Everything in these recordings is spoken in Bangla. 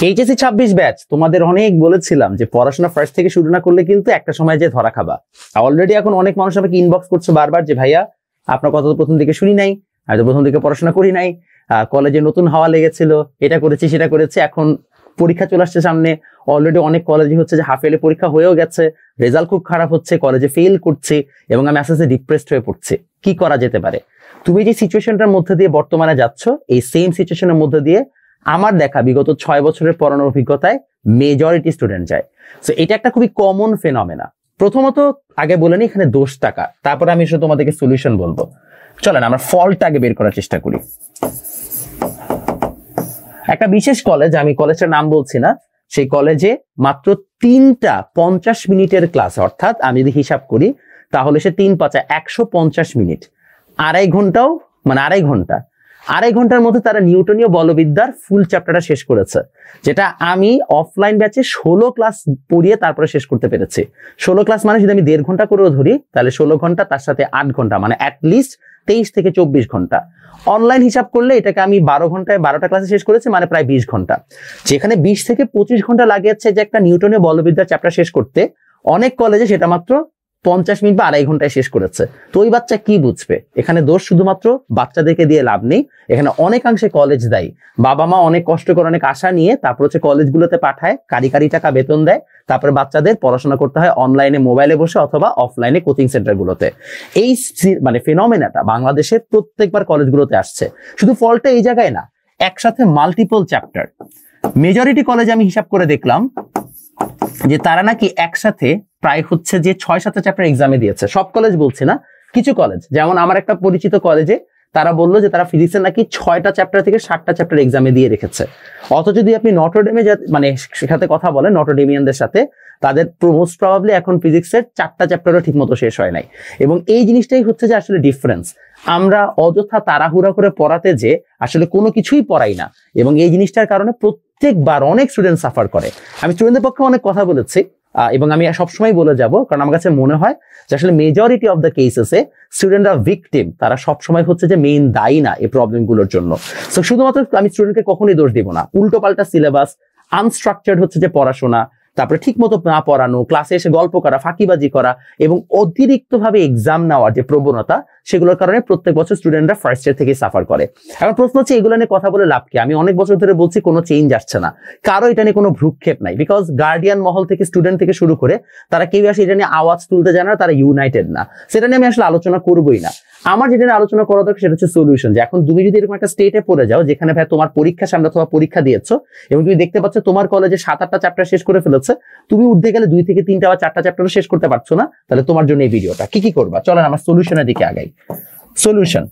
এইচএসসি 26 ব্যাচ তোমাদের অনেক বলেছিলাম যে পড়াশোনা ফার্স্ট থেকে শুরু না করলে কিন্তু একটা সময় যে ধরা খাবা। অলরেডি এখন অনেক মানুষ আমাকে ইনবক্স করছে বারবার যে ভাইয়া আপনার কথা তো প্রথম দিকে শুনি নাই, আমি তো প্রথম দিকে পড়াশোনা করি নাই, কলেজে নতুন হাওয়া লেগেছিল, এটা করেছি সেটা করেছি, এখন পরীক্ষা চলে আসছে সামনে, অলরেডি অনেক কলেজে হচ্ছে যে হাফ ইয়ারলি পরীক্ষা হয়েও গেছে, রেজাল্ট খুব খারাপ হচ্ছে, কলেজে ফেল করছে এবং আমি আস্তে আস্তে ডিপ্রেসড হয়ে পড়ছি, কি করা যেতে পারে? তুমি যে সিচুয়েশনটার মধ্যে দিয়ে বর্তমানে যাচ্ছ, এই সেম সিচুয়েশনের মধ্যে দিয়ে আমার দেখা বিগত 6 বছরের পড়ানোর অভিজ্ঞতায় মেজরিটি স্টুডেন্ট যায়। সো এটা একটা খুবই কমন ফেনোমেনা। প্রথমত আগে বলে নি এখানে দোষ টাকা, তারপরে আমি শুধু তোমাদেরকে সলিউশন বলবো। চলেন আমরা ফল্টটা আগে বের করার চেষ্টা করি। একটা বিশেষ কলেজ, আমি কলেজটার নাম বলছি না, সেই কলেজে মাত্র 3টা 50 মিনিটের ক্লাস, অর্থাৎ আমি যদি হিসাব করি তাহলে সে 3 5 150 মিনিট, আড়াই ঘন্টাও মানে আড়াই ঘন্টার মধ্যে তারা নিউটনীয় বলবিদ্যার ফুল চ্যাপ্টারটা শেষ করেছে, যেটা আমি অফলাইন ব্যাচে 16 ক্লাস পড়িয়ে তারপরে শেষ করতে পেরেছি। 16 ক্লাস মানে যদি আমি 1.5 ঘন্টা করেও ধরি তাহলে 16 ঘন্টা, তার সাথে 8 ঘন্টা, মানে অ্যাটলিস্ট 23 থেকে 24 ঘন্টা। অনলাইন হিসাব করলে এটাকে আমি 12 ঘন্টায় 12টা ক্লাসে শেষ করেছি, মানে প্রায় 20 ঘন্টা। যেখানে 20 থেকে 25 ঘন্টা লাগিয়েছে যে একটা নিউটনীয় বলবিদ্যার চ্যাপ্টার শেষ করতে, অনেক কলেজে সেটা মাত্র 50 মিনিট বা আড়াই ঘন্টায় শেষ করেছে। তো ওই বাচ্চা কি বুঝবে? এখানে দোষ শুধুমাত্র বাচ্চাদেরকে দিয়ে লাভ নেই, এখানে অনেকাংশে কলেজ দায়ী। বাবা মা অনেক কষ্ট করে অনেক আশা নিয়ে তারপর হচ্ছে কলেজগুলোতে পাঠায়, কারি টাকা বেতন দেয়, তারপরে বাচ্চাদের পড়াশোনা করতে হয় অনলাইনে মোবাইলে বসে অথবা অফলাইনে কোচিং সেন্টারগুলোতে। এই মানে ফেনোমেনাটা বাংলাদেশের প্রত্যেকবার কলেজগুলোতে আসছে। শুধু ফলটা এই জায়গায় না, একসাথে মাল্টিপল চ্যাপ্টার। মেজরিটি কলেজে আমি হিসাব করে দেখলাম যে তারা নাকি একসাথে প্রায় হচ্ছে যে 6-7টা চ্যাপ্টার এক্সামে দিয়েছে। সব কলেজ বলছি না, কিছু কলেজ, যেমন আমার একটা পরিচিত কলেজে তারা বললো যে তারা ফিজিক্সের নাকি 6টা চ্যাপ্টার থেকে 7টা চ্যাপ্টার এক্সামে দিয়ে রেখেছে। অথচ যদি আপনি নটরডেমে মানে সাথে কথা বলেন, নটরডেমিয়ানদের সাথে, তাদের মোস্ট প্রবাবলি এখন ফিজিক্সের 4টা চ্যাপ্টারও ঠিক মতো শেষ হয় নাই। এবং এই জিনিসটাই হচ্ছে যে আসলে ডিফারেন্স। আমরা অযথা তাড়াহুড়া করে পড়াতে যে আসলে কোনো কিছুই পড়াই না, এবং এই জিনিসটার কারণে প্রত্যেকবার অনেক স্টুডেন্ট সাফার করে। আমি স্টুডেন্টদের পক্ষে অনেক কথা বলেছি এবং আমি সবসময় বলে যাব, কারণ আমার কাছে মনে হয় যে আসলে মেজরিটি অফ দ্য কেসেসে স্টুডেন্টরা ভিকটিম, তারা সবসময় হচ্ছে যে মেইন দায়ী না এই প্রবলেমগুলোর জন্য। তো শুধুমাত্র আমি স্টুডেন্টকে কখনোই দোষ দিব না। উল্টো পাল্টা সিলেবাস, আনস্ট্রাকচার্ড হচ্ছে যে পড়াশোনা, তারপরে ঠিক মতো না পড়ানো, ক্লাসে এসে গল্প করা, ফাঁকিবাজি করা এবং অতিরিক্ত ভাবে এক্সাম নেওয়ার যে প্রবণতা, সেগুলোর কারণে প্রত্যেক বছর স্টুডেন্টরা ফার্স্ট ইয়ার থেকে সাফার করে। এখন প্রশ্ন হচ্ছে এগুলো নিয়ে কথা বলে লাভ কি? আমি অনেক বছর ধরে বলছি কোনো চেঞ্জ আসছে না, কারো এটা নিয়ে কোনো ভ্রুক্ষেপ নাই। বিকজ গার্ডিয়ান মহল থেকে স্টুডেন্ট থেকে শুরু করে তারা কেউ আসে এটা নিয়ে আওয়াজ তুলতে জানে না, তারা ইউনাইটেড না। সেটা নিয়ে আমি আসলে আলোচনা করবোই না। আমার যেটা নিয়ে আলোচনা করা দরকার সেটা হচ্ছে সলিউশন। যে এখন তুমি যদি এরকম একটা স্টেটে পড়ে যাও যেখানে ভাই তোমার পরীক্ষা সামনে অথবা পরীক্ষা দিয়েছো এবং তুমি দেখতে পাচ্ছ তোমার কলেজে 7-8টা চ্যাপ্টার শেষ করে ফেলেছে, তুমি উঠতে গেলে 2 থেকে 3টা বা 4টা চ্যাপ্টারও শেষ করতে পারছো না, তাহলে তোমার জন্য এই ভিডিওটা। কি করবা? চলেন আমার সলিউশনের দিকে আগাই। সলিউশন,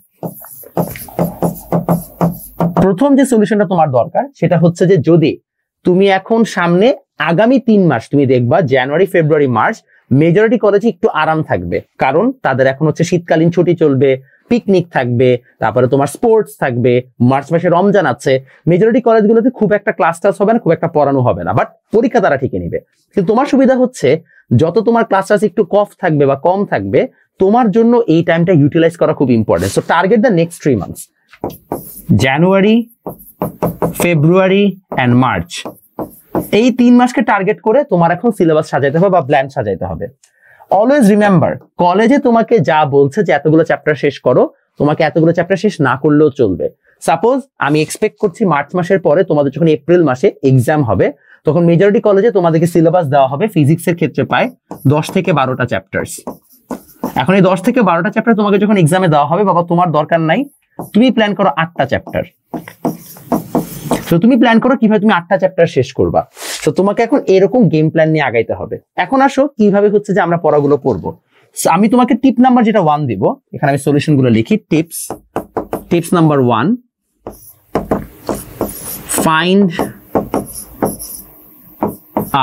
প্রথম যে সলিউশনটা তোমার দরকার সেটা হচ্ছে যে যদি তুমি এখন সামনে আগামী 3 মাস তুমি দেখবা জানুয়ারি, ফেব্রুয়ারি, মার্চ মেজরিটি কলেজে একটু আরাম থাকবে, কারণ তাদের এখন হচ্ছে শীতকালীন ছুটি চলবে, পিকনিক থাকবে, তারপরে তোমার স্পোর্টস থাকবে, মার্চ মাসে রমজান আছে। মেজরিটি কলেজগুলোতে খুব একটা ক্লাস টাস হবে না, খুব একটা পড়ানো হবে না, বাট পরীক্ষা তারা ঠিকই নিবে। কিন্তু তোমার সুবিধা হচ্ছে যত তোমার ক্লাস টাস একটু কফ থাকবে বা কম থাকবে, তোমার জন্য এই টাইমটা ইউটিলাইজ করা খুব important. So target the next 3 months, January, February and March. এই 3 মাসকে টার্গেট করে তোমার এখন সিলেবাস সাজাইতে হবে বা প্ল্যান সাজাইতে হবে। অলওয়েজ রিমেম্বার, কলেজে তোমাকে যা বলছে যে এতগুলো চ্যাপ্টার শেষ করো, তোমাকে এতগুলো চ্যাপ্টার শেষ না করলেও চলবে। সাপোজ আমি এক্সপেক্ট করছি মার্চ মাসের পরে তোমাদের যখন এপ্রিল মাসে এক্সাম হবে, তখন মেজরিটি কলেজে তোমাদেরকে সিলেবাস দেওয়া হবে ফিজিক্সের ক্ষেত্রে পায় 10 থেকে 12টা চ্যাপ্টার্স। এখন এই 10 থেকে 12টা চ্যাপ্টার তোমাকে যখন এক্সামে দেওয়া হবে, বাবা তোমার দরকার নাই, তুমি প্ল্যান করো 8টা চ্যাপ্টার। তো তুমি প্ল্যান করো কিভাবে তুমি 8টা চ্যাপ্টার শেষ করবা। তো তোমাকে এখন এরকম গেম প্ল্যান নিয়ে আগাইতে হবে। এখন আসো কিভাবে হচ্ছে যে আমরা পড়াগুলো পড়বো। আমি তোমাকে টিপ নাম্বার যেটা 1 দিব, এখানে আমি সলিউশন গুলো লিখি। Tips number 1, find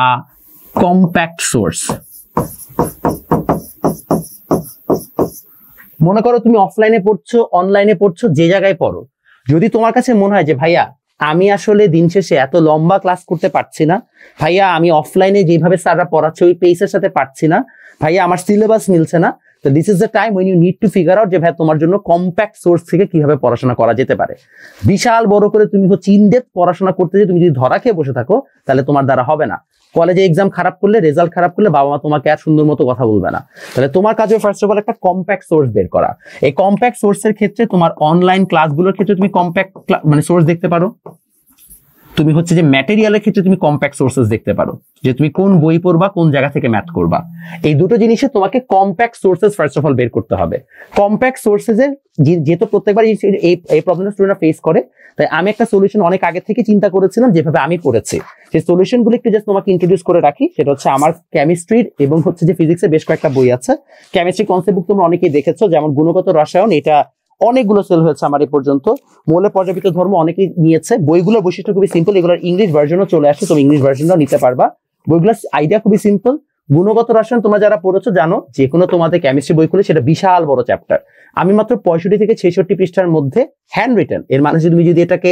a compact source. মনে করো তুমি অফলাইনে পড়ছো, অনলাইনে পড়ছো, যে জায়গায় পড়ো, যদি তোমার কাছে মনে হয় যে ভাইয়া আমি আসলে দিন শেষে এত লম্বা ক্লাস করতে পারছি না, ভাইয়া আমি অফলাইনে যেভাবে স্যাররা পড়াচ্ছে ওই পেসের সাথে পারছি না, ভাইয়া আমার সিলেবাস মিলছে না, তো this is the time when you need to figure out যে ভাই তোমার জন্য কম্প্যাক্ট সোর্স থেকে কিভাবে পড়াশোনা করা যেতে পারে। বিশাল বড় করে তুমি হচ্ছে ইনডেপথ পড়াশোনা করতে যে তুমি যদি ধরা খেয়ে বসে থাকো তাহলে তোমার দ্বারা হবে না। কলেজে এক্সাম খারাপ করলে, রেজাল্ট খারাপ করলে বাবা মা তোমাকে আর সুন্দর মতো কথা বলবে না। তাহলে তোমার কাজে ফার্স্ট অফ অল একটা কম্প্যাক্ট সোর্স বের করা। এই কম্প্যাক্ট সোর্সের ক্ষেত্রে তোমার অনলাইন ক্লাসগুলোর ক্ষেত্রে তুমি কম্প্যাক্ট মানে সোর্স দেখতে পারো। তুমি হচ্ছে যে ম্যাটেরিয়ালের ক্ষেত্রে তুমি কম্প্যাক্ট সোর্সেস দেখতে পারো, যে তুমি কোন বই পড়বা, কোন জায়গা থেকে ম্যাথ করবা। এই দুটো জিনিসে তোমাকে compact sources first of all বের করতে হবে। কম্প্যাক্ট সোর্সেস এর যেহেতু প্রত্যেকবার এই প্রবলেমটা স্টুডেন্টরা ফেস করে, তাই আমি একটা সলিউশন অনেক আগে থেকে চিন্তা করেছিলাম যেভাবে আমি করেছি। সেই সলিউশনগুলো একটু জাস্ট তোমাকে ইন্ট্রোডিউস করে রাখি। সেটা হচ্ছে আমার কেমিস্ট্রির এবং হচ্ছে যে ফিজিক্সের বেশ কয়েকটা বই আছে। কেমিস্ট্রি কনসেপ্ট বুক তোমরা অনেকেই দেখেছো, যেমন গুণগত রসায়ন, এটা অনেকগুলো সেল হয়েছে আমার এই পর্যন্ত। মৌলের পর্যাবৃত্ত ধর্ম অনেকেই নিয়েছে। বইগুলোর বৈশিষ্ট্য খুবই সিম্পল, এগুলোর ইংলিশ ভার্জনও চলে আসছে, তুমি ইংলিশ ভার্জনটাও নিতে পারবা। বইগুলোর আইডিয়া খুবই সিম্পল। গুণগত রসায়ন তোমরা যারা পড়েছো জানো, যে কোনো তোমাদের কেমিস্ট্রি বই খুলে সেটা বিশাল বড় চ্যাপ্টার। আমি মাত্র 65 থেকে 66 পৃষ্ঠার মধ্যে হ্যান্ড রিটেন, এর মানে তুমি যদি এটাকে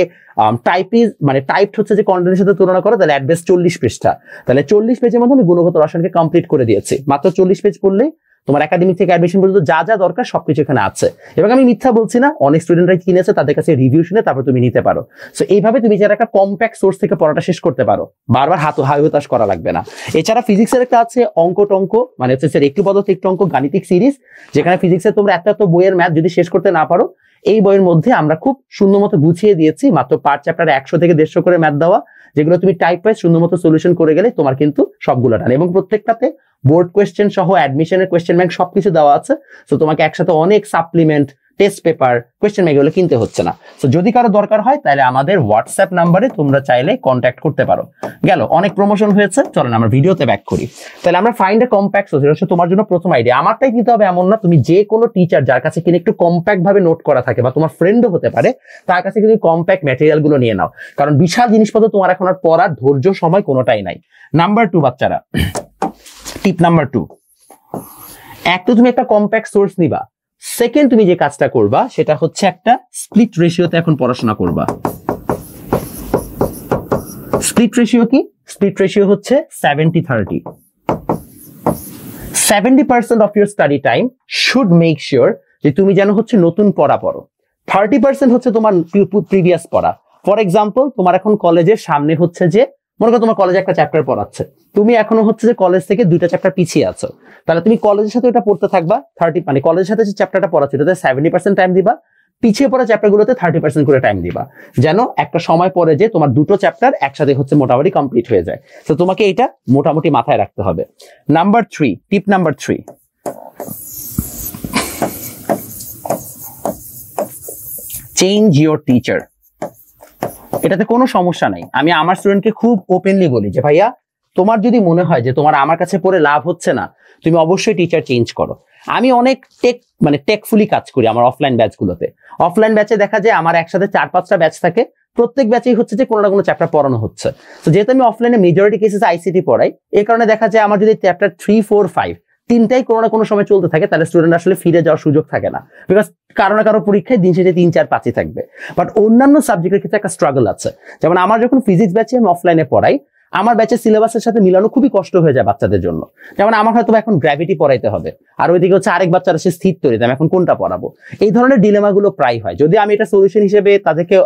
টাইপড হচ্ছে যে কন্টেন্টের সাথে তুলনা করো, তাহলে অ্যাট বেস্ট 40 পৃষ্ঠা। তাহলে 40 পেজের মধ্যে আমি গুণগত রসায়নকে কমপ্লিট করে দিয়েছি। মাত্র 40 পেজ পড়লে তোমার একাডেমিক থেকে অ্যাডমিশন পর্যন্ত যা যা দরকার সবকিছু এখানে আছে। এবং আমি মিথ্যা বলছি না, অনেক স্টুডেন্টরা কিনেছে, তাদের কাছে রিভিউ শুনে তারপর তুমি নিতে পারো। সো এইভাবে তুমি যারা একটা কম্প্যাক্ট সোর্স থেকে পড়াটা শেষ করতে পারো, বারবার হাই হতাশ করা লাগবে না। এছাড়া ফিজিক্সের একটা আছে অঙ্ক টঙ্ক, মানে হচ্ছে একটু পদার্থ একটু অঙ্ক গাণিতিক সিরিজ, যেখানে ফিজিক্সের তোমরা এত বইয়ের ম্যাথ যদি শেষ করতে না পারো, এই বইয়ের মধ্যে আমরা খুব সুন্দর মতো গুছিয়ে দিয়েছি। মাত্র পার চ্যাপ্টারে 100 থেকে 150 করে ম্যাথ দেওয়া, যেগুলো তুমি টাইপ ওয়াইজ সুন্দর মতো সলিউশন করে গেলে তোমার কিন্তু সবগুলো টান। এবং প্রত্যেকটাতে বোর্ড কোয়েশ্চেন সহ অ্যাডমিশনের কোয়েশ্চেন ব্যাংক সবকিছু দেওয়া আছে। তো তোমাকে একসাথে অনেক supplement, test paper, question bank এগুলো কিনতে হচ্ছে না। তো যদি কারো দরকার হয় তাহলে আমাদের হোয়াটসঅ্যাপ নাম্বারে তোমরা চাইলে কন্ট্যাক্ট করতে পারো। গেল, অনেক প্রমোশন হয়েছে, চলেন আমরা ভিডিওতে ব্যাক করি। তাহলে আমরা ফাইন্ড এ কম্প্যাক্ট সোর্স, এটা হচ্ছে তোমার জন্য প্রথম আইডিয়া। আমারটাই কিন্তু হবে এমন না, তুমি যে কোনো টিচার যার কাছে কিনে একটু কম্প্যাক্ট ভাবে নোট করা থাকে, বা তোমার ফ্রেন্ডও হতে পারে, তার কাছে কিন্তু কম্প্যাক্ট ম্যাটেরিয়াল গুলো নিয়ে নাও। কারণ বিশাল জিনিসপত্র তোমার এখন আর পড়ার ধৈর্য সময় কোনোটাই নাই। নাম্বার 2 বাচ্চারা, টিপ নাম্বার 2, এক তো তুমি একটা কম্প্যাক্ট সোর্স নিবা। সেকেন্ড, তুমি যে কাজটা করবা সেটা হচ্ছে একটা স্প্লিট রেশিওতে এখন পড়াশোনা করবা। স্প্লিট রেশিও কি? স্প্লিট রেশিও হচ্ছে 70-30। 70% of your study time should make sure যে তুমি যেন হচ্ছে নতুন পড়া পড়ো। 30% হচ্ছে তোমার প্রিভিয়াস পড়া। ফর এক্সাম্পল, তোমার এখন কলেজের সামনে হচ্ছে যে, মনে করো তোমার কলেজে একটা চ্যাপ্টার পড়াচ্ছে, তুমি এখনো হচ্ছে যে কলেজ থেকে 2টা চ্যাপ্টার পিছিয়ে আছো, তাহলে তুমি কলেজের সাথে ওটা পড়তে থাকবা। মানে কলেজের সাথে যে চ্যাপ্টারটা পড়াচ্ছে ওটাতে 70% টাইম দিবা, পিছিয়ে পড়া চ্যাপ্টারগুলোতে 30% করে টাইম দিবা, যেন একটা সময় পরে যে তোমার 2টো চ্যাপ্টার একসাথে হচ্ছে মোটামুটি কমপ্লিট হয়ে যায়। তো তোমাকে এটা মোটামুটি মাথায় রাখতে হবে। Number 3, tip number 3, change your teacher. এটাতে কোনো সমস্যা নাই। আমি আমার স্টুডেন্টকে খুব ওপেনলি বলি যে ভাইয়া, তোমার যদি মনে হয় যে তোমার আমার কাছে পড়ে লাভ হচ্ছে না, তুমি অবশ্যই টিচার চেঞ্জ করো। আমি অনেক টেকফুলি কাজ করি আমার অফলাইন ব্যাচগুলোতে। অফলাইন ব্যাচে দেখা যায় আমার একসাথে 4-5টা ব্যাচ থাকে, প্রত্যেক ব্যাচেই হচ্ছে যে কোনো না কোনো চ্যাপ্টার পড়ানো হচ্ছে। তো যেহেতু আমি অফলাইনে মেজরিটি কেসেস আইসিটি পড়াই, এই কারণে দেখা যায় আমার যদি চ্যাপ্টার 3, 4, 5 তিনটাই কোনো না কোনো সময় চলতে থাকে, তাহলে স্টুডেন্ট আসলে ফিরে যাওয়ার সুযোগ থাকে না, বিকজ কারো না কারো পরীক্ষায় দিন শেষে 3, 4, 5ই থাকবে। বাট অন্যান্য সাবজেক্টের ক্ষেত্রে একটা স্ট্রাগল আছে। যেমন আমার যখন ফিজিক্স ব্যাচে আমি অফলাইনে পড়াই, আমার ব্যাচের সিলেবাসের সাথে মিলানো খুবই কষ্ট হয়ে যায় বাচ্চাদের জন্য। যেমন আমার হয়তো এখন গ্র্যাভিটি পড়াইতে হবে, আর ওইদিকে হচ্ছে আরেক বাচ্চারা সে স্থির তৈরি, আমি এখন কোনটা পড়াবো? এই ধরনের ডিলেমাগুলো প্রায় হয়। যদি আমি এটা সলিউশন হিসেবে তাদেরকে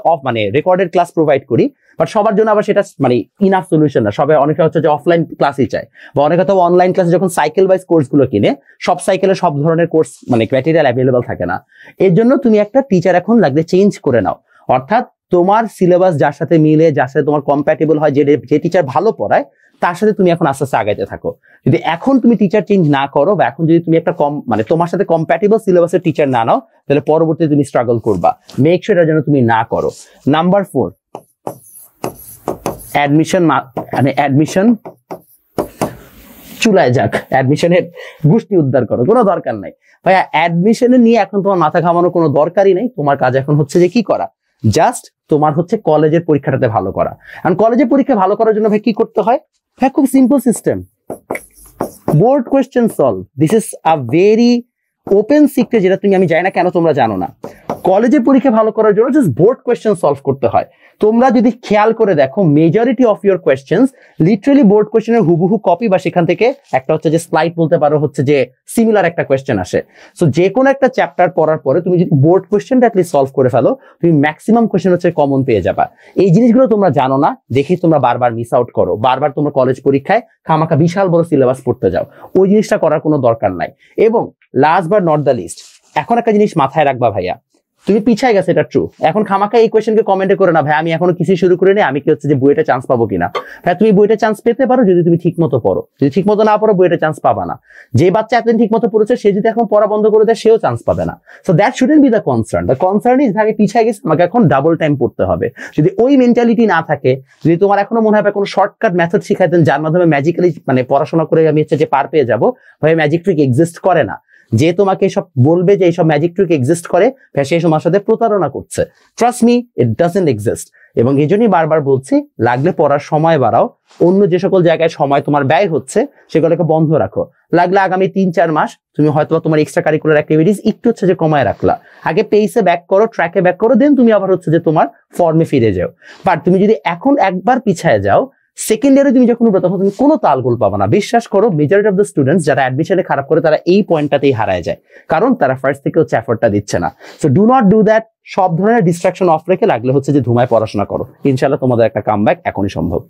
রেকর্ডেড ক্লাস প্রোভাইড করি, বাট সবার জন্য আবার সেটা ইনাফ সলিউশন না। সবাই অনেকে হচ্ছে যে অফলাইন ক্লাসই চায়, বা অনেকে তো অনলাইন ক্লাসে যখন সাইকেল ওয়াইজ কোর্স গুলো কিনে, সব সাইকেলে সব ধরনের কোর্স ম্যাটেরিয়াল অ্যাভেলেবল থাকে না। এর জন্য তুমি একটা টিচার এখন লাগলে চেঞ্জ করে নাও। অর্থাৎ তোমার সিলেবাস যার সাথে মিলে, যার সাথে তোমার কম্প্যাটেবল হয়, যে টিচার ভালো পড়ায়, তার সাথে তুমি এখন আস্তে আস্তে আগাইতে থাকো। যদি এখন তুমি টিচার চেঞ্জ না করো, বা এখন যদি তুমি একটা তোমার সাথে কম্প্যাটেবল সিলেবাসের টিচার না নাও, তাহলে পরবর্তীতে তুমি স্ট্রাগল করবা। মেক শিওর এর জন্য তুমি না করো। নাম্বার 4, অ্যাডমিশন চুলায় যাক, অ্যাডমিশনের গোষ্ঠী উদ্ধার করো, কোনো দরকার নাই ভাইয়া। অ্যাডমিশনে নিয়ে এখন তোমার মাথা ঘামানোর কোনো দরকারই নাই। তোমার কাজ এখন হচ্ছে যে কি করা, জাস্ট তোমার হচ্ছে কলেজের পরীক্ষাটাতে ভালো করা। কারণ কলেজের পরীক্ষা ভালো করার জন্য ভাই কি করতে হয়? ভাই খুব simple system, board question solve. This is a very open secret, যেটা আমি জানি না কেন তোমরা জানো না, কলেজের পরীক্ষা ভালো করার জন্য জাস্ট বোর্ড কোয়েশ্চেন সলভ করতে হয়। তোমরা যদি খেয়াল করে দেখো majority of your questions literally board কোয়েশ্চেনের হুবহু কপি, বা সেখান থেকে একটা হচ্ছে যে স্লাইড বলতে পারো, হচ্ছে যে সিমিলার একটা কোয়েশ্চেন আসে। সো যে কোনো একটা চ্যাপ্টার পড়ার পরে তুমি যদি বোর্ড কোয়েশ্চেনটা অ্যাটলিস্ট সলভ করে ফেলো, তুমি ম্যাক্সিমাম কোয়েশ্চেন হচ্ছে কমন পেয়ে যাবা। এই জিনিসগুলো তোমরা জানো না দেখে তোমরা বারবার মিস আউট করো, বারবার তোমরা কলেজ পরীক্ষায় খামাখা বিশাল বড় সিলেবাস পড়তে যাও। ওই জিনিসটা করার কোনো দরকার নাই। এবং last but not the least, এখন একটা জিনিস মাথায় রাখবা ভাইয়া, তুমি পিছায় গেছে, এটা ট্রু। এখন খামাখা এই কোয়েশ্চেনকে কমেন্টে করে না, ভাই আমি এখনো কিছু শুরু করে নেই, আমি কি হচ্ছে যে বুয়েটে চান্স পাবো কিনা। ভাই তুমি বুয়েটে চান্স পেতে পারো যদি তুমি ঠিক মতো পড়ো, যদি ঠিক মতো না পড়ো বুয়েটে চান্স পাবা না। যে বাচ্চা এতদিন ঠিক মতো পড়েছে সে যদি এখন পড়া বন্ধ করে দেয় সেও চান্স পাবে না। So that shouldn't B the concern. The concern is আমি পিছায় গেছি, আমাকে এখন ডাবল টাইম পড়তে হবে। যদি ওই মেন্টালিটি না থাকে, যদি তোমার এখনো মনে হয় কোনো শর্টকাট মেথড শিখাইতেন যার মাধ্যমে ম্যাজিক্যালি মানে পড়াশোনা করে আমি হচ্ছে যে পার পেয়ে যাবো, ভাই ম্যাজিক ট্রিক এক্সিস্ট করে না। যে তোমাকে এসব বলবে যে এইসব ম্যাজিক ট্রিক এক্সিস্ট করে, সে তোমার সাথে প্রতারণা করছে। Trust me, it doesn't exist. এবং এই জন্যই বারবার বলছি, লাগলে পড়ার সময় বাড়াও, অন্য যে সকল জায়গায় সময় তোমার ব্যয় হচ্ছে সেগুলোকে বন্ধ রাখো। লাগলে আগামী 3-4 মাস তুমি হয়তো তোমার এক্সট্রা কারিকুলার অ্যাক্টিভিটিস একটু হচ্ছে যে কমায় রাখলা, আগে পেইসে ব্যাক করো, ট্র্যাকে ব্যাক করো, দেন তুমি আবার হচ্ছে যে তোমার ফর্মে ফিরে যাও। বাট তুমি যদি এখন একবার পিছায় যাও, সেকেন্ড ইয়ারে তুমি যখন উঠবে তখন তুমি কোনো তালগোল পাবে না। বিশ্বাস করো, মেজরিটি অফ দ্য স্টুডেন্টস যারা অ্যাডমিশনে খারাপ করে তারা এই পয়েন্টটাতেই হারায় যায়, কারণ তারা ফার্স্ট থেকে হচ্ছে এফোর্টটা দিচ্ছে না। So do not do that. সব ধরনের ডিস্ট্রাকশন অফ রেখে লাগলে হচ্ছে যে ধুমায় পড়াশোনা করো, ইনশাআল্লাহ তোমাদের একটা কামব্যাক এখনই সম্ভব।